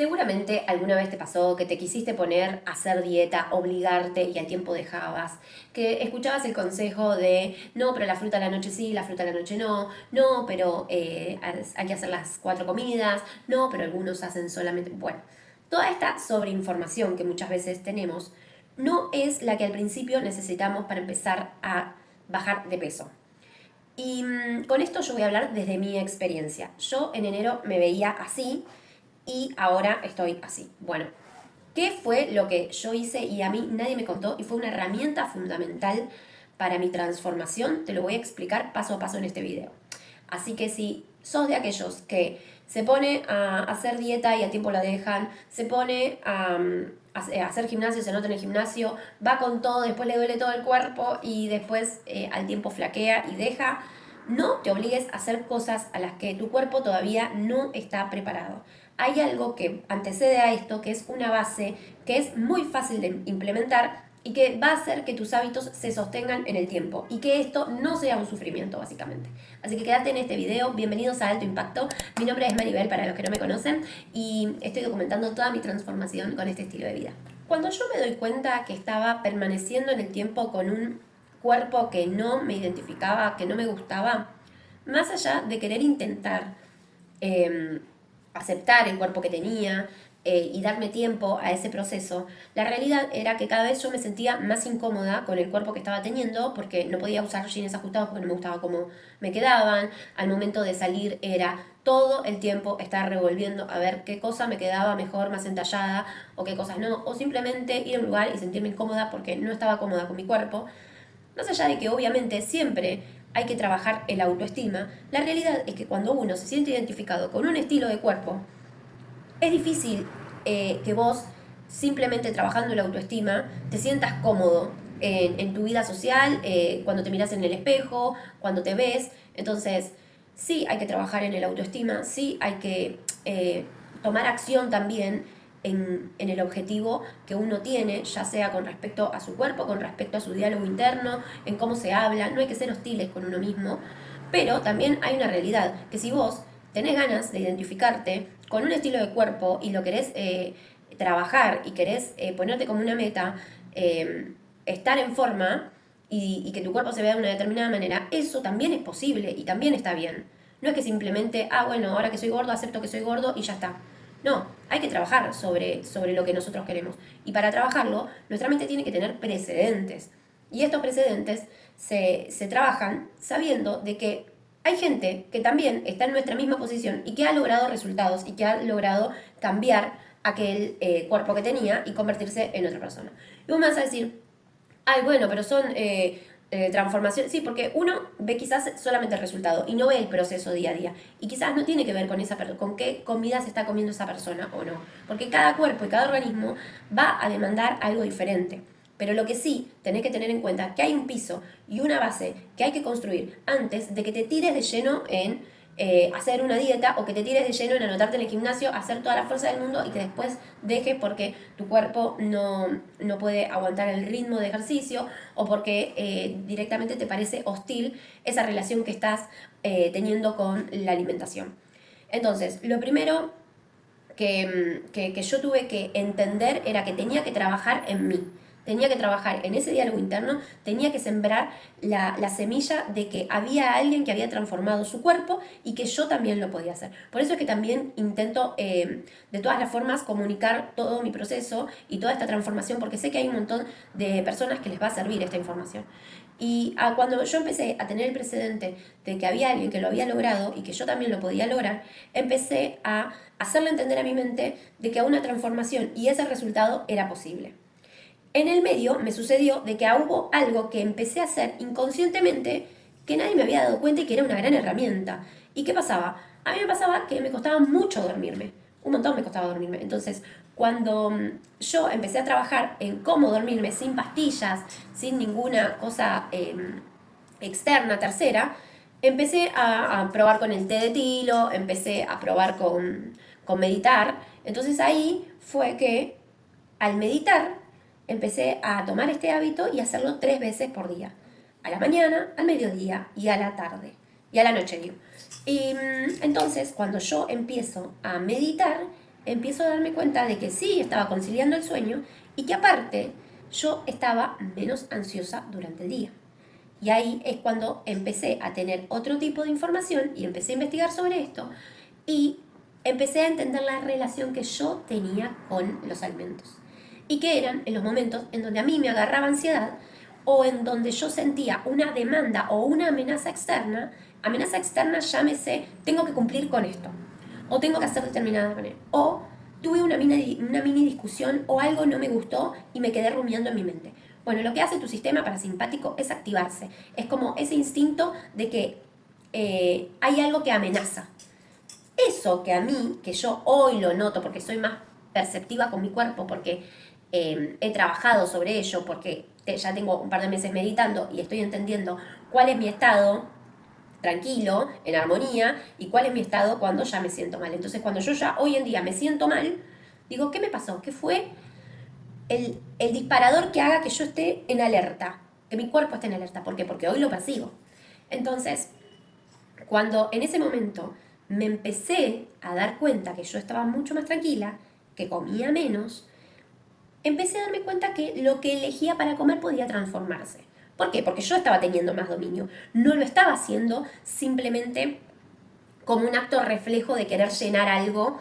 Seguramente alguna vez te pasó que te quisiste poner a hacer dieta, obligarte y al tiempo dejabas, que escuchabas el consejo de no, pero la fruta a la noche sí, la fruta a la noche no, no, pero hay que hacer las 4 comidas, no, pero algunos hacen solamente... Bueno, toda esta sobreinformación que muchas veces tenemos no es la que al principio necesitamos para empezar a bajar de peso. Y con esto yo voy a hablar desde mi experiencia. Yo en enero me veía así y ahora estoy así. Bueno, ¿qué fue lo que yo hice y a mí nadie me contó y fue una herramienta fundamental para mi transformación? Te lo voy a explicar paso a paso en este video. Así que si sos de aquellos que se pone a hacer dieta y al tiempo la dejan, se pone a hacer gimnasio, se nota en el gimnasio, va con todo, después le duele todo el cuerpo y después al tiempo flaquea y deja, no te obligues a hacer cosas a las que tu cuerpo todavía no está preparado. Hay algo que antecede a esto, que es una base que es muy fácil de implementar y que va a hacer que tus hábitos se sostengan en el tiempo y que esto no sea un sufrimiento básicamente. Así que quédate en este video, bienvenidos a Alto Impacto, mi nombre es Maribel para los que no me conocen y estoy documentando toda mi transformación con este estilo de vida. Cuando yo me doy cuenta que estaba permaneciendo en el tiempo con un cuerpo que no me identificaba, que no me gustaba, más allá de querer intentar aceptar el cuerpo que tenía y darme tiempo a ese proceso, la realidad era que cada vez yo me sentía más incómoda con el cuerpo que estaba teniendo porque no podía usar jeans ajustados porque no me gustaba cómo me quedaban. Al momento de salir era todo el tiempo estar revolviendo a ver qué cosa me quedaba mejor, más entallada o qué cosas no, o simplemente ir a un lugar y sentirme incómoda porque no estaba cómoda con mi cuerpo. Más allá de que obviamente siempre hay que trabajar el autoestima, la realidad es que cuando uno se siente identificado con un estilo de cuerpo, es difícil que vos, simplemente trabajando la autoestima, te sientas cómodo en tu vida social, cuando te miras en el espejo, cuando te ves. Entonces, sí hay que trabajar en el autoestima, sí hay que tomar acción también en el objetivo que uno tiene, ya sea con respecto a su cuerpo, con respecto a su diálogo interno, en cómo se habla. No hay que ser hostiles con uno mismo, pero también hay una realidad, que si vos tenés ganas de identificarte con un estilo de cuerpo y lo querés trabajar y querés ponerte como una meta, estar en forma y que tu cuerpo se vea de una determinada manera, eso también es posible y también está bien. No es que simplemente, bueno, ahora que soy gordo, acepto que soy gordo y ya está. No, hay que trabajar sobre lo que nosotros queremos. Y para trabajarlo, nuestra mente tiene que tener precedentes. Y estos precedentes se trabajan sabiendo de que hay gente que también está en nuestra misma posición y que ha logrado resultados y que ha logrado cambiar aquel cuerpo que tenía y convertirse en otra persona. Y vos me vas a decir, ay, bueno, pero son transformaciones. Sí, porque uno ve quizás solamente el resultado y no ve el proceso día a día. Y quizás no tiene que ver con qué comida se está comiendo esa persona o no. Porque cada cuerpo y cada organismo va a demandar algo diferente. Pero lo que sí tenés que tener en cuenta que hay un piso y una base que hay que construir antes de que te tires de lleno en hacer una dieta o que te tires de lleno en anotarte en el gimnasio, hacer toda la fuerza del mundo y que después dejes porque tu cuerpo no puede aguantar el ritmo de ejercicio o porque directamente te parece hostil esa relación que estás teniendo con la alimentación. Entonces, lo primero que yo tuve que entender era que tenía que trabajar en mí. Tenía que trabajar en ese diálogo interno, tenía que sembrar la semilla de que había alguien que había transformado su cuerpo y que yo también lo podía hacer. Por eso es que también intento de todas las formas comunicar todo mi proceso y toda esta transformación, porque sé que hay un montón de personas que les va a servir esta información. Y cuando yo empecé a tener el precedente de que había alguien que lo había logrado y que yo también lo podía lograr, empecé a hacerle entender a mi mente de que una transformación y ese resultado era posible. En el medio me sucedió de que hubo algo que empecé a hacer inconscientemente que nadie me había dado cuenta y que era una gran herramienta. ¿Y qué pasaba? A mí me pasaba que me costaba mucho dormirme. Un montón me costaba dormirme. Entonces, cuando yo empecé a trabajar en cómo dormirme sin pastillas, sin ninguna cosa externa, tercera, empecé a probar con el té de tilo, empecé a probar con meditar. Entonces ahí fue que al meditar empecé a tomar este hábito y hacerlo 3 veces por día. A la mañana, al mediodía y a la tarde. Y a la noche, digo. Y entonces, cuando yo empiezo a meditar, empiezo a darme cuenta de que sí estaba conciliando el sueño y que aparte yo estaba menos ansiosa durante el día. Y ahí es cuando empecé a tener otro tipo de información y empecé a investigar sobre esto y empecé a entender la relación que yo tenía con los alimentos. Y que eran en los momentos en donde a mí me agarraba ansiedad o en donde yo sentía una demanda o una amenaza externa llámese, tengo que cumplir con esto, o tengo que hacer determinada manera, o tuve una mini discusión o algo no me gustó y me quedé rumiando en mi mente. Bueno, lo que hace tu sistema parasimpático es activarse. Es como ese instinto de que hay algo que amenaza. Eso que a mí, que yo hoy lo noto porque soy más perceptiva con mi cuerpo, porque he trabajado sobre ello, porque ya tengo un par de meses meditando y estoy entendiendo cuál es mi estado tranquilo, en armonía, y cuál es mi estado cuando ya me siento mal. Entonces, cuando yo ya hoy en día me siento mal, digo, ¿qué me pasó? ¿Qué fue el disparador que haga que yo esté en alerta? Que mi cuerpo esté en alerta. ¿Por qué? Porque hoy lo percibo. Entonces, cuando en ese momento me empecé a dar cuenta que yo estaba mucho más tranquila, que comía menos, empecé a darme cuenta que lo que elegía para comer podía transformarse. ¿Por qué? Porque yo estaba teniendo más dominio. No lo estaba haciendo simplemente como un acto reflejo de querer llenar algo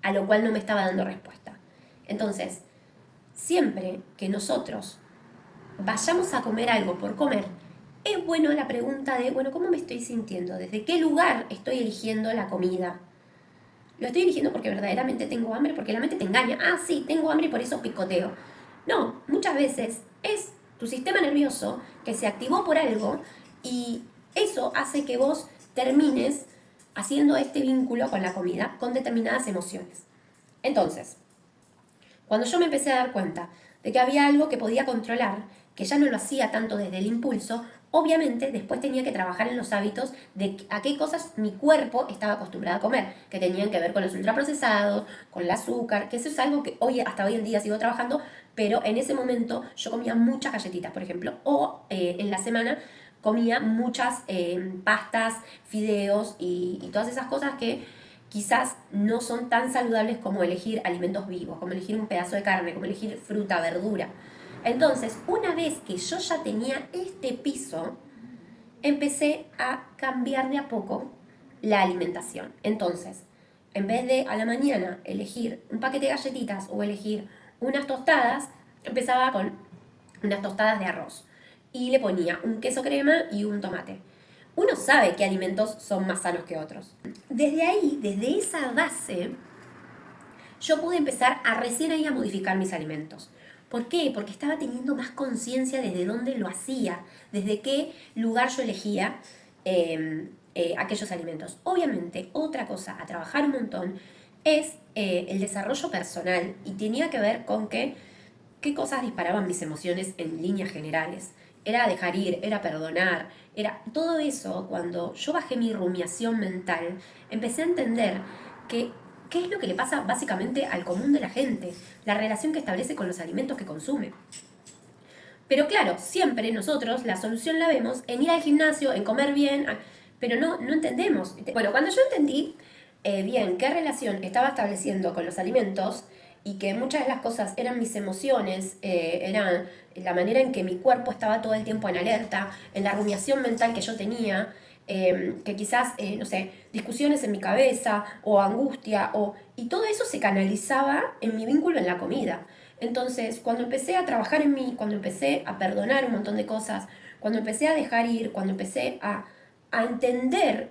a lo cual no me estaba dando respuesta. Entonces, siempre que nosotros vayamos a comer algo por comer, es bueno la pregunta de, bueno, ¿cómo me estoy sintiendo? ¿Desde qué lugar estoy eligiendo la comida? ¿Lo estoy eligiendo porque verdaderamente tengo hambre? Porque la mente te engaña. Ah, sí, tengo hambre y por eso picoteo. No, muchas veces es tu sistema nervioso que se activó por algo y eso hace que vos termines haciendo este vínculo con la comida, con determinadas emociones. Entonces, cuando yo me empecé a dar cuenta de que había algo que podía controlar, que ya no lo hacía tanto desde el impulso, obviamente después tenía que trabajar en los hábitos de a qué cosas mi cuerpo estaba acostumbrado a comer, que tenían que ver con los ultraprocesados, con el azúcar, que eso es algo que hasta hoy en día sigo trabajando, pero en ese momento yo comía muchas galletitas, por ejemplo, o en la semana comía muchas pastas, fideos y todas esas cosas que quizás no son tan saludables como elegir alimentos vivos, como elegir un pedazo de carne, como elegir fruta, verdura. Entonces, una vez que yo ya tenía este piso, empecé a cambiar de a poco la alimentación. Entonces, en vez de a la mañana elegir un paquete de galletitas o elegir unas tostadas, empezaba con unas tostadas de arroz. Y le ponía un queso crema y un tomate. Uno sabe qué alimentos son más sanos que otros. Desde ahí, desde esa base, yo pude empezar a recién ahí a modificar mis alimentos. ¿Por qué? Porque estaba teniendo más conciencia desde dónde lo hacía, desde qué lugar yo elegía aquellos alimentos. Obviamente, otra cosa a trabajar un montón es el desarrollo personal y tenía que ver con qué cosas disparaban mis emociones en líneas generales. Era dejar ir, era perdonar, era todo eso. Cuando yo bajé mi rumiación mental, empecé a entender que qué es lo que le pasa básicamente al común de la gente, la relación que establece con los alimentos que consume. Pero claro, siempre nosotros la solución la vemos en ir al gimnasio, en comer bien, pero no entendemos. Bueno, cuando yo entendí bien qué relación estaba estableciendo con los alimentos y que muchas de las cosas eran mis emociones, eran la manera en que mi cuerpo estaba todo el tiempo en alerta, en la rumiación mental que yo tenía, que quizás, no sé, discusiones en mi cabeza o angustia, y todo eso se canalizaba en mi vínculo en la comida. Entonces, cuando empecé a trabajar en mí, cuando empecé a perdonar un montón de cosas, cuando empecé a dejar ir, cuando empecé a entender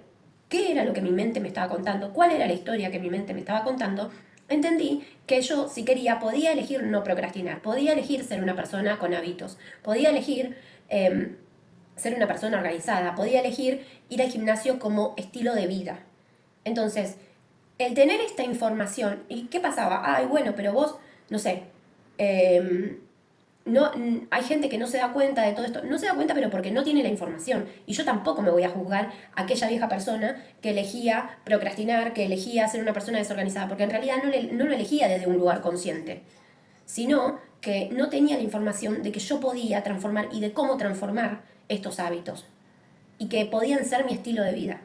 qué era lo que mi mente me estaba contando, cuál era la historia que mi mente me estaba contando, entendí que yo, si quería, podía elegir no procrastinar, podía elegir ser una persona con hábitos, podía elegir ser una persona organizada, podía elegir ir al gimnasio como estilo de vida. Entonces, el tener esta información, ¿y qué pasaba? Ay, bueno, pero vos, no sé, no, hay gente que no se da cuenta de todo esto, no se da cuenta pero porque no tiene la información, y yo tampoco me voy a juzgar a aquella vieja persona que elegía procrastinar, que elegía ser una persona desorganizada, porque en realidad no lo elegía desde un lugar consciente, sino que no tenía la información de que yo podía transformar y de cómo transformar estos hábitos, y que podían ser mi estilo de vida.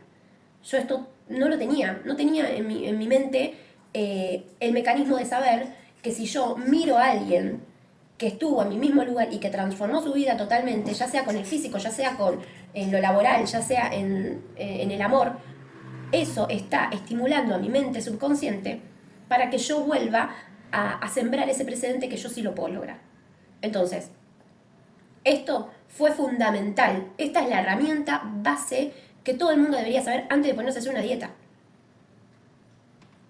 Yo esto no lo tenía, no tenía en mi mente el mecanismo de saber que si yo miro a alguien que estuvo en mi mismo lugar y que transformó su vida totalmente, ya sea con el físico, ya sea con en lo laboral, ya sea en el amor, eso está estimulando a mi mente subconsciente para que yo vuelva a sembrar ese precedente que yo sí lo puedo lograr. Entonces, esto fue fundamental. Esta es la herramienta base que todo el mundo debería saber antes de ponerse a hacer una dieta.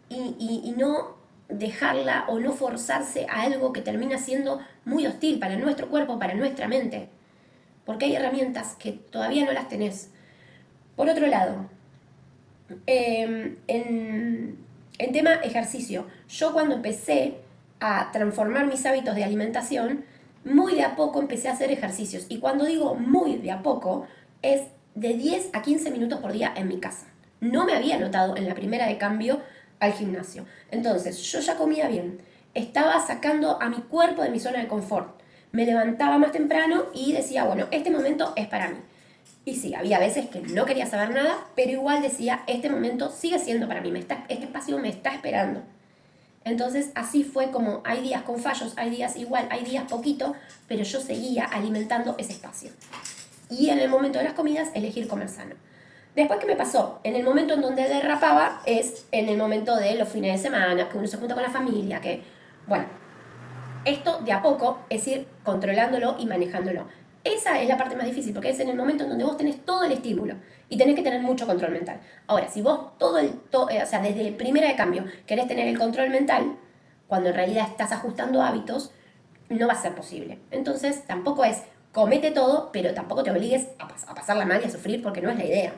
Y no dejarla o no forzarse a algo que termina siendo muy hostil para nuestro cuerpo, para nuestra mente. Porque hay herramientas que todavía no las tenés. Por otro lado, en tema ejercicio, yo cuando empecé a transformar mis hábitos de alimentación, muy de a poco empecé a hacer ejercicios. Y cuando digo muy de a poco, es de 10 a 15 minutos por día en mi casa. No me había notado en la primera de cambio al gimnasio. Entonces, yo ya comía bien. Estaba sacando a mi cuerpo de mi zona de confort. Me levantaba más temprano y decía, bueno, este momento es para mí. Y sí, había veces que no quería saber nada, pero igual decía, este momento sigue siendo para mí, este espacio me está esperando. Entonces así fue como hay días con fallos, hay días igual, hay días poquito, pero yo seguía alimentando ese espacio. Y en el momento de las comidas, elegir comer sano. Después, ¿qué me pasó? En el momento en donde derrapaba es en el momento de los fines de semana, que uno se junta con la familia, que, bueno, esto de a poco es ir controlándolo y manejándolo. Esa es la parte más difícil, porque es en el momento en donde vos tenés todo el estímulo y tenés que tener mucho control mental. Ahora, si vos o sea, desde primera de cambio querés tener el control mental, cuando en realidad estás ajustando hábitos, no va a ser posible. Entonces, tampoco es comete todo, pero tampoco te obligues a pasarla mal y a sufrir, porque no es la idea.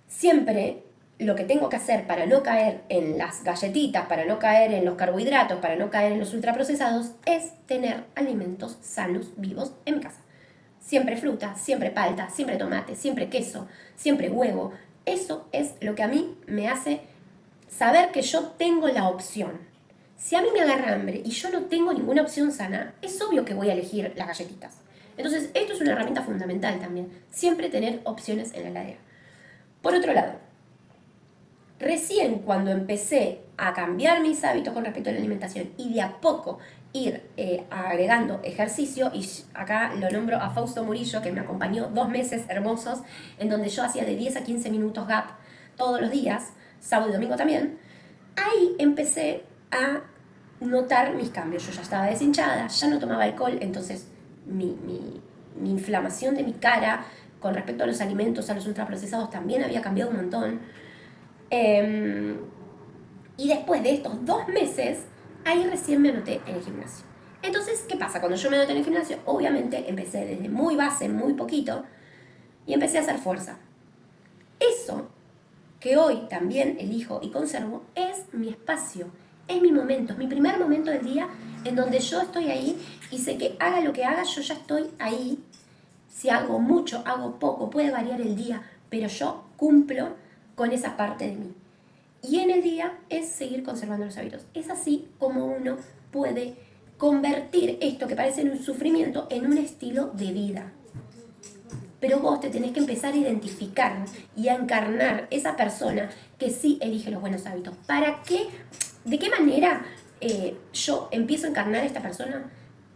Siempre lo que tengo que hacer para no caer en las galletitas, para no caer en los carbohidratos, para no caer en los ultraprocesados, es tener alimentos sanos, vivos en mi casa. Siempre fruta, siempre palta, siempre tomate, siempre queso, siempre huevo. Eso es lo que a mí me hace saber que yo tengo la opción. Si a mí me agarra hambre y yo no tengo ninguna opción sana, es obvio que voy a elegir las galletitas. Entonces, esto es una herramienta fundamental también. Siempre tener opciones en la heladera. Por otro lado, recién cuando empecé a cambiar mis hábitos con respecto a la alimentación y de a poco ir agregando ejercicio, y acá lo nombro a Fausto Murillo, que me acompañó 2 meses hermosos, en donde yo hacía de 10 a 15 minutos gap todos los días, sábado y domingo también, ahí empecé a notar mis cambios. Yo ya estaba deshinchada, ya no tomaba alcohol, entonces mi inflamación de mi cara con respecto a los alimentos, a los ultraprocesados, también había cambiado un montón. Y después de estos 2 meses, ahí recién me anoté en el gimnasio. Entonces, ¿qué pasa? Cuando yo me anoté en el gimnasio, obviamente empecé desde muy base, muy poquito, y empecé a hacer fuerza. Eso que hoy también elijo y conservo es mi espacio, es mi momento, es mi primer momento del día en donde yo estoy ahí y sé que haga lo que haga, yo ya estoy ahí. Si hago mucho, hago poco, puede variar el día, pero yo cumplo con esa parte de mí. Y en el día es seguir conservando los hábitos. Es así como uno puede convertir esto que parece un sufrimiento en un estilo de vida. Pero vos te tenés que empezar a identificar y a encarnar esa persona que sí elige los buenos hábitos. ¿Para qué? ¿De qué manera yo empiezo a encarnar a esta persona?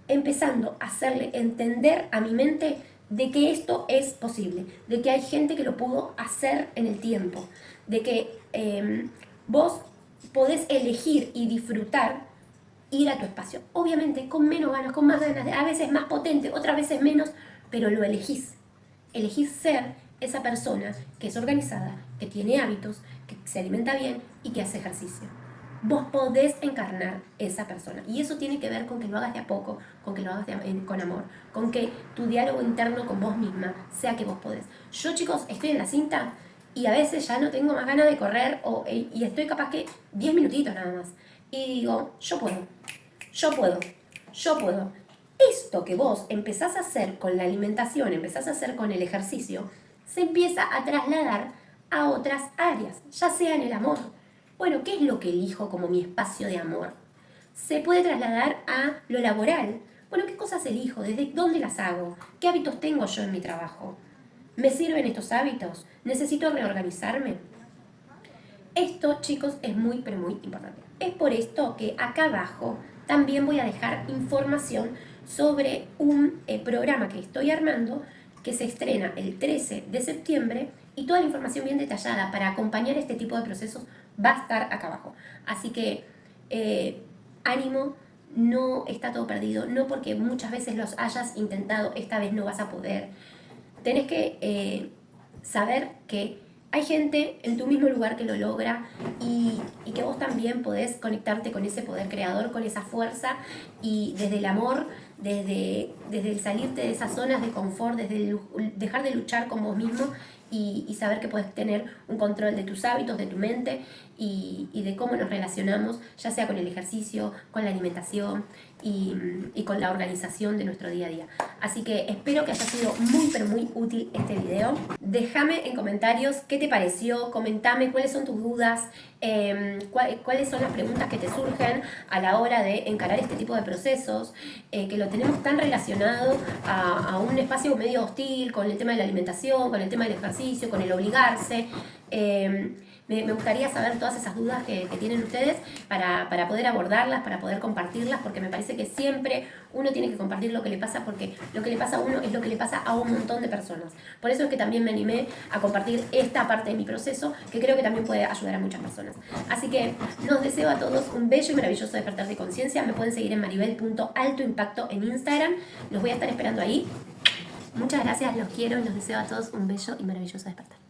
Empezando a hacerle entender a mi mente de que esto es posible, de que hay gente que lo pudo hacer en el tiempo, de que vos podés elegir y disfrutar ir a tu espacio. Obviamente con menos ganas, con más ganas, a veces más potente, otras veces menos, pero lo elegís. Elegís ser esa persona que es organizada, que tiene hábitos, que se alimenta bien y que hace ejercicio. Vos podés encarnar esa persona. Y eso tiene que ver con que lo hagas de a poco, con que lo hagas con amor, con que tu diálogo interno con vos misma sea que vos podés. Yo, chicos, estoy en la cinta y a veces ya no tengo más ganas de correr y estoy capaz que 10 minutitos nada más. Y digo, yo puedo, yo puedo, yo puedo. Esto que vos empezás a hacer con la alimentación, empezás a hacer con el ejercicio, se empieza a trasladar a otras áreas, ya sea en el amor. Bueno, ¿qué es lo que elijo como mi espacio de amor? Se puede trasladar a lo laboral. Bueno, ¿qué cosas elijo? ¿Desde dónde las hago? ¿Qué hábitos tengo yo en mi trabajo? ¿Me sirven estos hábitos? ¿Necesito reorganizarme? Esto, chicos, es muy, pero muy importante. Es por esto que acá abajo también voy a dejar información sobre un programa que estoy armando que se estrena el 13 de septiembre y toda la información bien detallada para acompañar este tipo de procesos va a estar acá abajo. Así que ánimo, no está todo perdido, no porque muchas veces los hayas intentado, esta vez no vas a poder. Tenés que saber que hay gente en tu mismo lugar que lo logra y que vos también podés conectarte con ese poder creador, con esa fuerza y desde el amor, desde el salirte de esas zonas de confort, desde el dejar de luchar con vos mismo y saber que puedes tener un control de tus hábitos, de tu mente y de cómo nos relacionamos, ya sea con el ejercicio, con la alimentación y con la organización de nuestro día a día. Así que espero que haya sido muy pero muy útil este video. Déjame en comentarios qué te pareció, comentame cuáles son tus dudas, cuáles son las preguntas que te surgen a la hora de encarar este tipo de procesos, que lo tenemos tan relacionado a un espacio medio hostil con el tema de la alimentación, con el tema del ejercicio, con el obligarse. Me gustaría saber todas esas dudas que tienen ustedes para poder abordarlas, para poder compartirlas, porque me parece que siempre uno tiene que compartir lo que le pasa, porque lo que le pasa a uno es lo que le pasa a un montón de personas. Por eso es que también me animé a compartir esta parte de mi proceso, que creo que también puede ayudar a muchas personas. Así que nos deseo a todos un bello y maravilloso despertar de conciencia. Me pueden seguir en maribel.altoimpacto en Instagram. Los voy a estar esperando ahí. Muchas gracias, los quiero y los deseo a todos un bello y maravilloso despertar.